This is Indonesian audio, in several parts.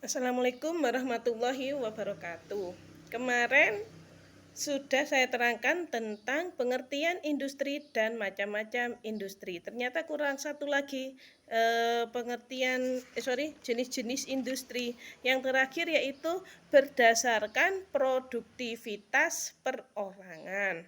Assalamualaikum warahmatullahi wabarakatuh. Kemarin sudah saya terangkan tentang pengertian industri dan macam-macam industri. Ternyata kurang satu lagi jenis-jenis industri. Yang terakhir yaitu berdasarkan produktivitas perorangan.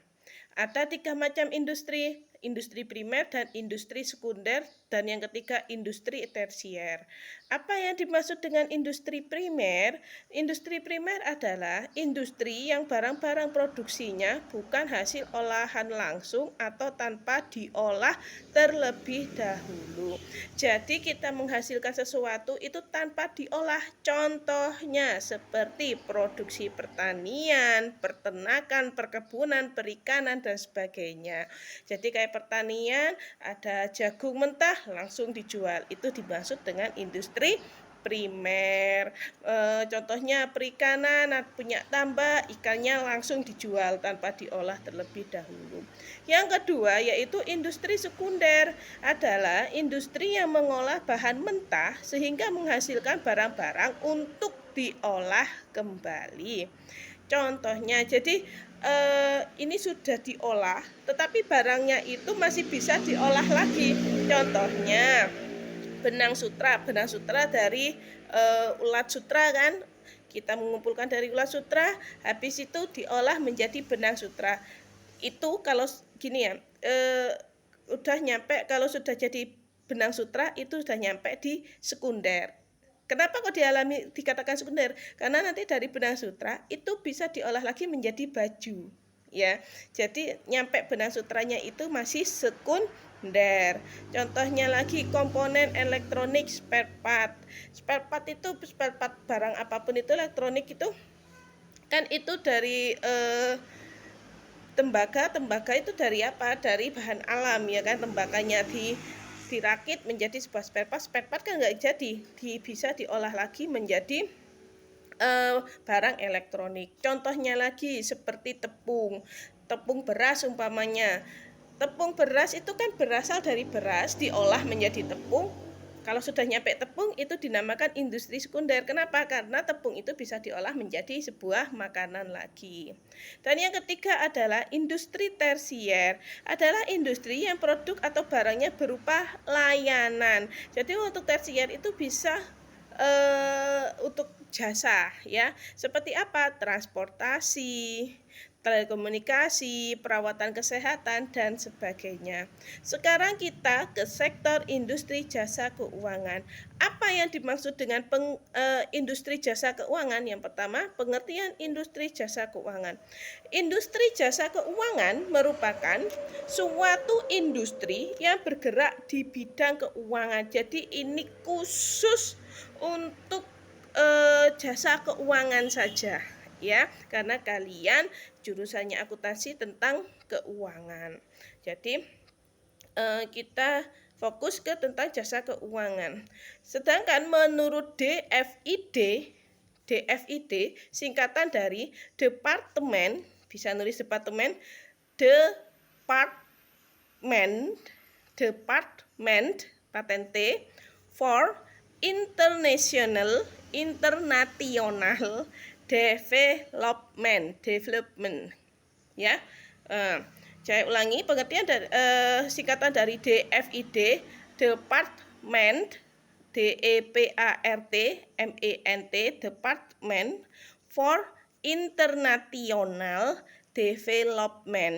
Ada 3 macam industri, industri primer dan industri sekunder, dan yang ketiga industri tersier. Apa yang dimaksud dengan industri primer? Industri primer adalah industri yang barang-barang produksinya bukan hasil olahan langsung atau tanpa diolah terlebih dahulu. Jadi kita menghasilkan sesuatu itu tanpa diolah. Contohnya seperti produksi pertanian, peternakan, perkebunan, perikanan, dan sebagainya. Jadi kayak pertanian, ada jagung mentah langsung dijual. Itu dimaksud dengan industri primer. Contohnya perikanan, punya tambak, ikannya langsung dijual tanpa diolah terlebih dahulu. Yang kedua yaitu industri sekunder, adalah industri yang mengolah bahan mentah sehingga menghasilkan barang-barang untuk diolah kembali. Contohnya, jadi ini sudah diolah, tetapi barangnya itu masih bisa diolah lagi. Contohnya benang sutra dari ulat sutra kan, kita mengumpulkan dari ulat sutra, habis itu diolah menjadi benang sutra. Itu kalau gini ya, udah nyampe, kalau sudah jadi benang sutra itu sudah nyampe di sekunder. Kenapa kok dikatakan sekunder? Karena nanti dari benang sutra itu bisa diolah lagi menjadi baju, ya. Jadi nyampe benang sutranya itu masih sekunder. Contohnya lagi komponen elektronik, spare part. Spare part itu spare part barang apapun itu elektronik itu kan itu dari tembaga itu dari apa? Dari bahan alam, ya kan. Tembaganya dirakit menjadi sebuah spare part kan nggak jadi, bisa diolah lagi menjadi barang elektronik. Contohnya lagi seperti tepung beras umpamanya. Tepung beras itu kan berasal dari beras, diolah menjadi tepung. Kalau sudah nyampe tepung itu dinamakan industri sekunder. Kenapa? Karena tepung itu bisa diolah menjadi sebuah makanan lagi. Dan yang ketiga adalah industri tersier, adalah industri yang produk atau barangnya berupa layanan. Jadi untuk tersier itu bisa untuk jasa, ya. Seperti apa? Transportasi, telekomunikasi, perawatan kesehatan, dan sebagainya. Sekarang kita ke sektor industri jasa keuangan. Apa yang dimaksud dengan industri jasa keuangan? Yang pertama, pengertian industri jasa keuangan. Industri jasa keuangan merupakan suatu industri yang bergerak di bidang keuangan. Jadi ini khusus untuk jasa keuangan saja, ya, karena kalian jurusannya akuntansi tentang keuangan. Jadi kita fokus ke tentang jasa keuangan. Sedangkan menurut DFID singkatan dari departemen, bisa nulis departemen, paten T, for international development, ya. Saya ulangi, pengertian dari singkatan dari DFID, Department, Department for International Development.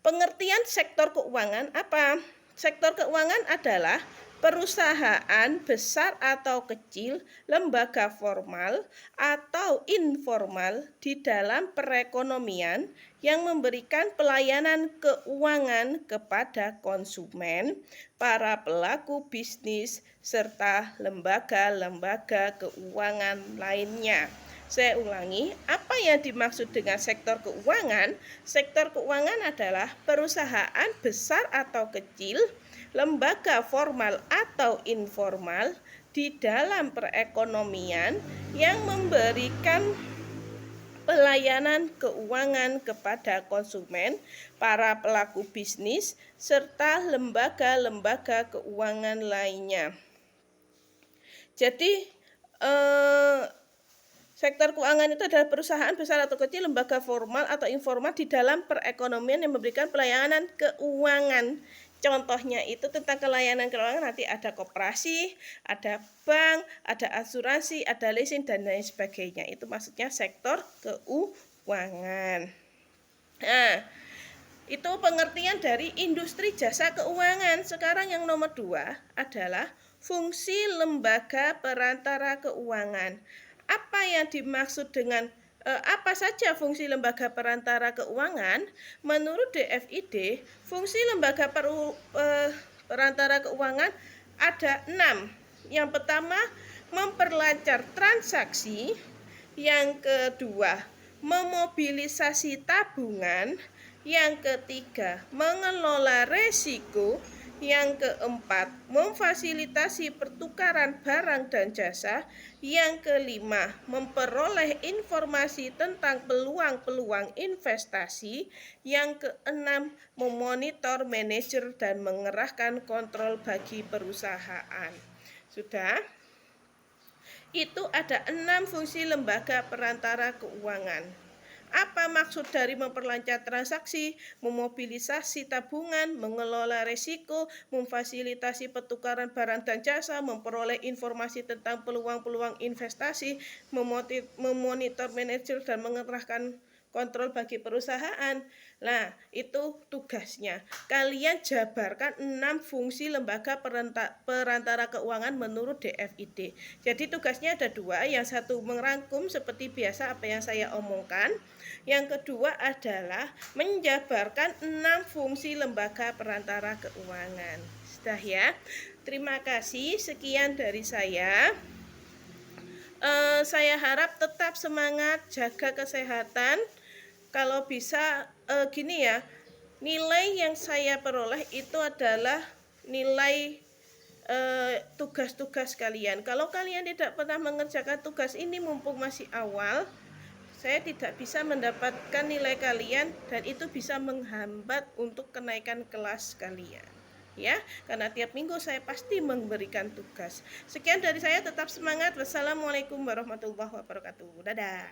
Pengertian sektor keuangan apa? Sektor keuangan adalah perusahaan besar atau kecil, lembaga formal atau informal di dalam perekonomian yang memberikan pelayanan keuangan kepada konsumen, para pelaku bisnis, serta lembaga-lembaga keuangan lainnya. Saya ulangi, apa yang dimaksud dengan sektor keuangan? Sektor keuangan adalah perusahaan besar atau kecil, lembaga formal atau informal di dalam perekonomian yang memberikan pelayanan keuangan kepada konsumen, para pelaku bisnis, serta lembaga-lembaga keuangan lainnya. Jadi Sektor keuangan itu adalah perusahaan besar atau kecil, lembaga formal atau informal di dalam perekonomian yang memberikan pelayanan keuangan. Contohnya itu tentang layanan keuangan, nanti ada koperasi, ada bank, ada asuransi, ada leasing, dan lain sebagainya. Itu maksudnya sektor keuangan. Nah, itu pengertian dari industri jasa keuangan. Sekarang yang nomor 2 adalah fungsi lembaga perantara keuangan. Apa yang dimaksud dengan apa saja fungsi lembaga perantara keuangan? Menurut DFID, fungsi lembaga perantara keuangan ada 6. Yang pertama, memperlancar transaksi. Yang kedua, memobilisasi tabungan. Yang ketiga, mengelola resiko. Yang keempat, memfasilitasi pertukaran barang dan jasa. Yang kelima, memperoleh informasi tentang peluang-peluang investasi. Yang keenam, memonitor, manajer, dan mengerahkan kontrol bagi perusahaan. Sudah? Itu ada 6 fungsi lembaga perantara keuangan. Apa maksud dari memperlancar transaksi, memobilisasi tabungan, mengelola risiko, memfasilitasi pertukaran barang dan jasa, memperoleh informasi tentang peluang-peluang investasi, memonitor manajer dan mengerahkan kontrol bagi perusahaan. Nah, itu tugasnya. Kalian jabarkan 6 fungsi lembaga perantara keuangan menurut DFID. Jadi tugasnya ada 2, yang satu merangkum seperti biasa apa yang saya omongkan. Yang kedua adalah menjabarkan 6 fungsi lembaga perantara keuangan. Sudah ya. Terima kasih, sekian dari saya. Saya harap tetap semangat, jaga kesehatan. Kalau bisa gini ya, nilai yang saya peroleh itu adalah nilai tugas-tugas kalian. Kalau kalian tidak pernah mengerjakan tugas ini mumpung masih awal, saya tidak bisa mendapatkan nilai kalian dan itu bisa menghambat untuk kenaikan kelas kalian. Ya, karena tiap minggu saya pasti memberikan tugas. Sekian dari saya, tetap semangat. Wassalamualaikum warahmatullahi wabarakatuh. Dadah.